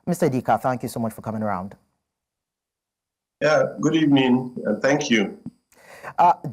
Mr. Idika, thank you so much for coming around. Yeah, good evening, and thank you.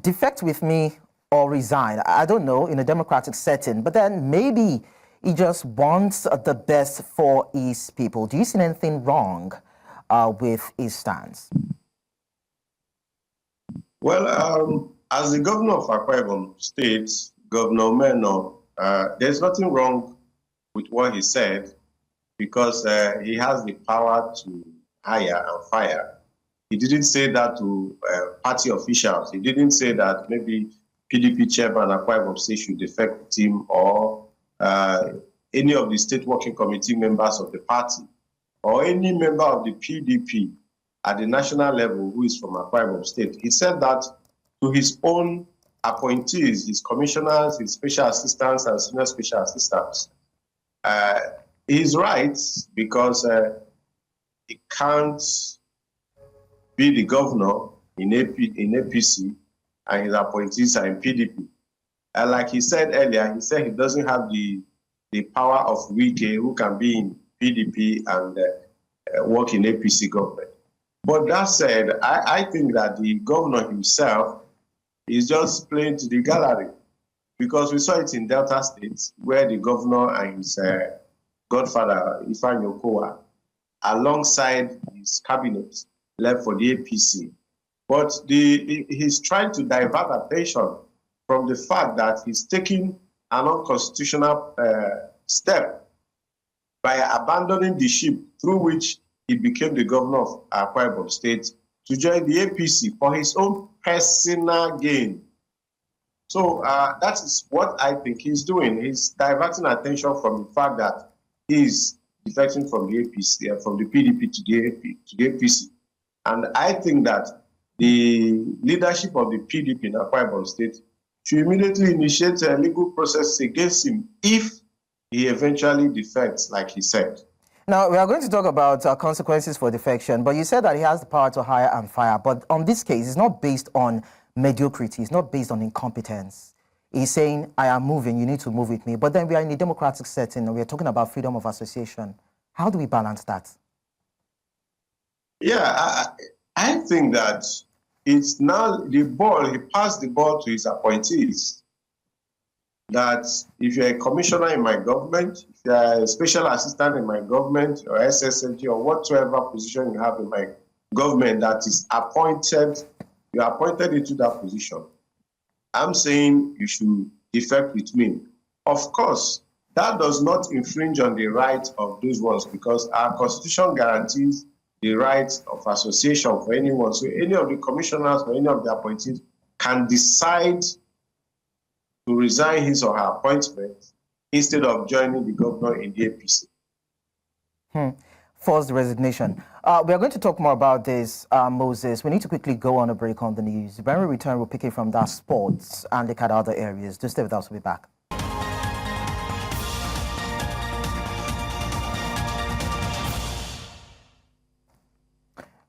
Defect with me or resign, I don't know, in a democratic setting, but then maybe he just wants the best for his people. Do you see anything wrong with his stance? Well, as the governor of Akwa Ibom State, Governor Meno, there's nothing wrong with what he said because he has the power to hire and fire. He didn't say that to party officials. He didn't say that maybe PDP chairman Akwa Ibom State should defect him or any of the state working committee members of the party or any member of the PDP at the national level who is from Akwa Ibom State. He said that to his own appointees, his commissioners, his special assistants, and senior special assistants. He's right because he can't be the governor in APC and his appointees are in PDP. And like he said earlier, he said he doesn't have the power of Wike, who can be in PDP and work in APC government. But that said, I think that the governor himself is just playing to the gallery because we saw it in Delta State where the governor and his godfather, Ifeanyi Okowa, alongside his cabinet, left for the APC. But he's trying to divert attention from the fact that he's taking an unconstitutional step by abandoning the ship through which he became the governor of Akwa Ibom State to join the APC for his own personal gain. So that is what I think he's doing. He's diverting attention from the fact that he's defecting from the APC, from the PDP to the APC. And I think that the leadership of the PDP in Akwa Ibom State should immediately initiate a legal process against him if he eventually defects, like he said. Now, we are going to talk about consequences for defection, but you said that he has the power to hire and fire. But on this case, it's not based on mediocrity. It's not based on incompetence. He's saying, I am moving, you need to move with me. But then we are in a democratic setting, and we are talking about freedom of association. How do we balance that? Yeah, I think that it's now the ball, he passed the ball to his appointees. That if you're a commissioner in my government, if you're a special assistant in my government, or SSMT, or whatever position you have in my government that is appointed, you're appointed into that position. I'm saying you should defect with me. Of course, that does not infringe on the right of those ones because our constitution guarantees the right of association for anyone. So any of the commissioners or any of the appointees can decide to resign his or her appointment instead of joining the governor in the APC. Forced resignation. We are going to talk more about this, Moses. We need to quickly go on a break on the news. When we return, we'll pick it from that sports and look at other areas. Do stay with us. We'll be back.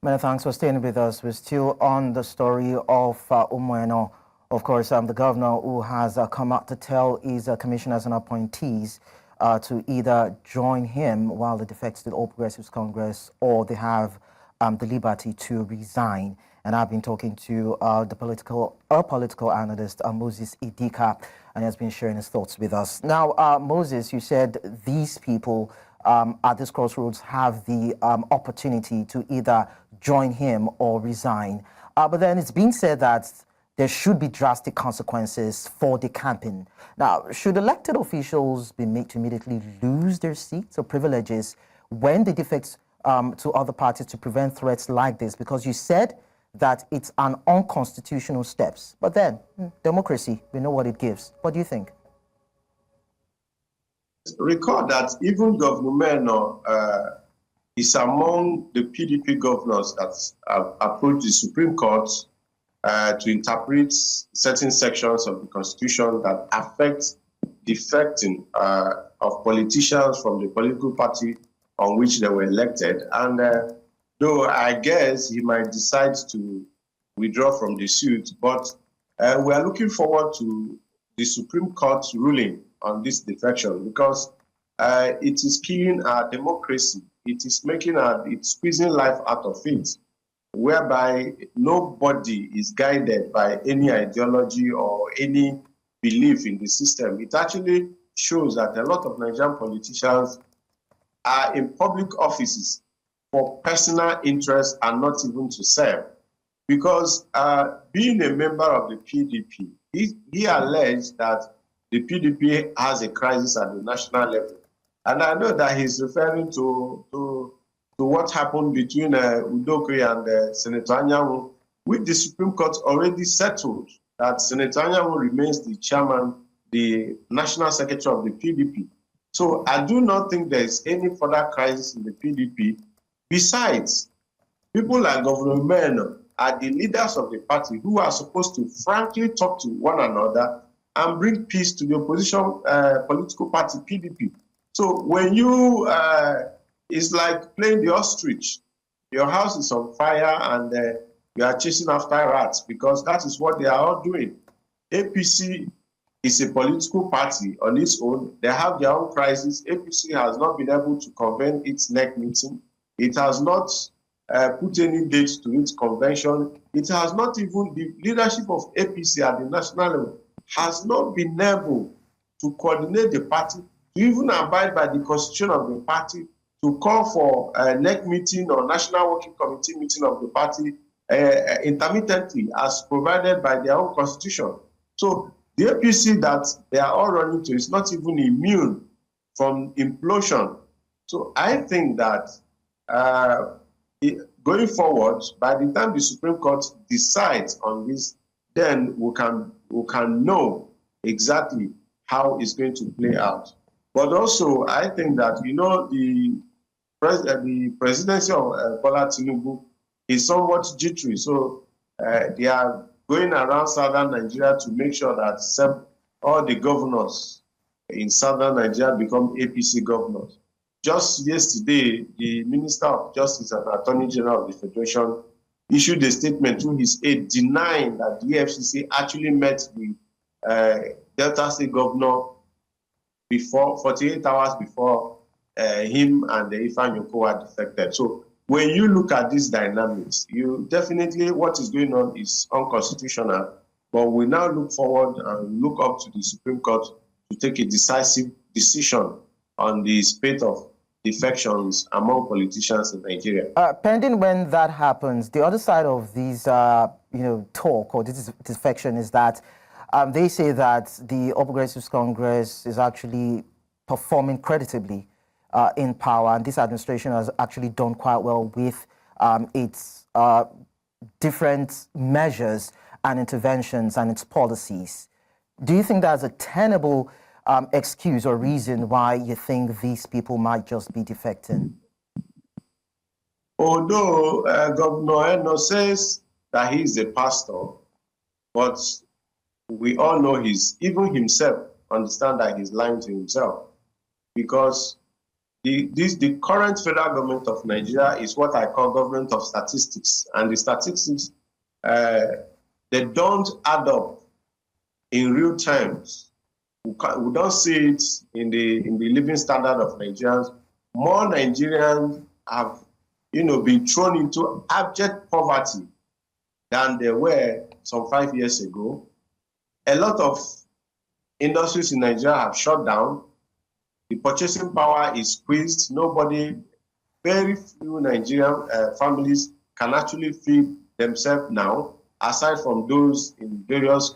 Many thanks for staying with us. We're still on the story of Umueno. Of course, the governor who has come out to tell his commissioners and appointees to either join him while the defects to the All Progressives Congress or they have the liberty to resign. And I've been talking to the political analyst, Moses Idika, and he has been sharing his thoughts with us. Now, Moses, you said these people at this crossroads have the opportunity to either join him or resign. But then it's been said that there should be drastic consequences for the campaign. Now, should elected officials be made to immediately lose their seats or privileges when they defect to other parties to prevent threats like this? Because you said that it's an unconstitutional steps. But then, democracy, we know what it gives. What do you think? Recall that even Governor Meno is among the PDP governors that have approached the Supreme Court to interpret certain sections of the Constitution that affect defecting of politicians from the political party on which they were elected. And though I guess he might decide to withdraw from the suit, but we are looking forward to the Supreme Court's ruling on this defection because it is killing our democracy it is it's squeezing life out of it, whereby nobody is guided by any ideology or any belief in the system. It actually shows that a lot of Nigerian politicians are in public offices for personal interest and not even to serve. Because being a member of the PDP, he alleged that the PDP has a crisis at the national level. And I know that he's referring to what happened between Udokwe and Senator Anyanwu, which the Supreme Court already settled that Senator Anyanwu remains the chairman, the national secretary of the PDP. So I do not think there is any further crisis in the PDP. Besides, people like Governor Meno are the leaders of the party who are supposed to frankly talk to one another and bring peace to the opposition political party, PDP. So when you, it's like playing the ostrich. Your house is on fire and you are chasing after rats, because that is what they are all doing. APC is a political party on its own. They have their own crisis. APC has not been able to convene its next meeting. It has not put any date to its convention. It has not even, the leadership of APC at the national level has not been able to coordinate the party, to even abide by the constitution of the party, to call for a NEC meeting or National Working Committee meeting of the party intermittently as provided by their own constitution. So the APC that they are all running to is not even immune from implosion. So I think that going forward, by the time the Supreme Court decides on this, then we can know exactly how it's going to play out. But also, I think that, you know, the presidency of Bola Tinubu is somewhat jittery. So they are going around southern Nigeria to make sure that all the governors in southern Nigeria become APC governors. Just yesterday, the Minister of Justice and Attorney General of the Federation issued a statement through his aide denying that the EFCC actually met the Delta State governor before 48 hours before him and the Ifeanyi Oko were defected. So when you look at these dynamics, you definitely, what is going on is unconstitutional. But we now look forward and look up to the Supreme Court to take a decisive decision on the spate of defections among politicians in Nigeria. Pending when that happens, the other side of these, talk or this defection is that they say that the All Progressives Congress is actually performing creditably in power, and this administration has actually done quite well with its different measures and interventions and its policies. Do you think that's a tenable excuse or reason why you think these people might just be defecting? Although Governor Eno says that he is a pastor, but we all know even himself understand that he's lying to himself, because the current federal government of Nigeria is what I call government of statistics, and the statistics they don't add up in real terms. We don't see it in the living standard of Nigerians. More Nigerians have, been thrown into abject poverty than they were some 5 years ago. A lot of industries in Nigeria have shut down. The purchasing power is squeezed. Very few Nigerian families can actually feed themselves now, aside from those in various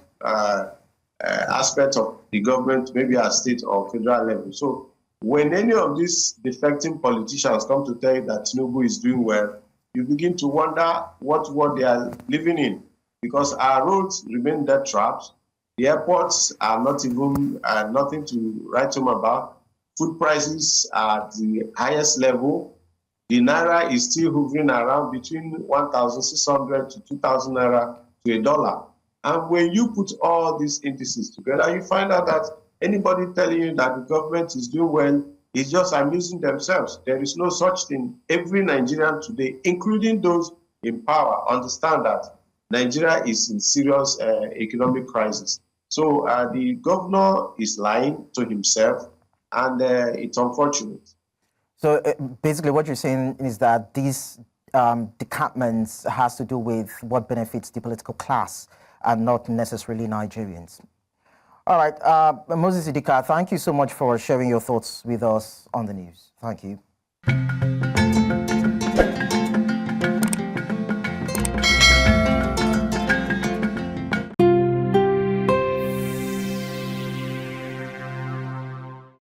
aspects of the government, maybe at state or federal level. So when any of these defecting politicians come to tell you that Tinubu is doing well, you begin to wonder what world they are living in, because our roads remain debt traps. The airports are not even nothing to write home about. Food prices are at the highest level. The naira is still hovering around between 1,600 to 2,000 naira to a dollar. And when you put all these indices together, you find out that anybody telling you that the government is doing well is just amusing themselves. There is no such thing. Every Nigerian today, including those in power, understand that Nigeria is in serious economic crisis. So the governor is lying to himself, and it's unfortunate. So basically what you're saying is that these decampments has to do with what benefits the political class and not necessarily Nigerians. All right, Moses Idika, thank you so much for sharing your thoughts with us on the news. Thank you.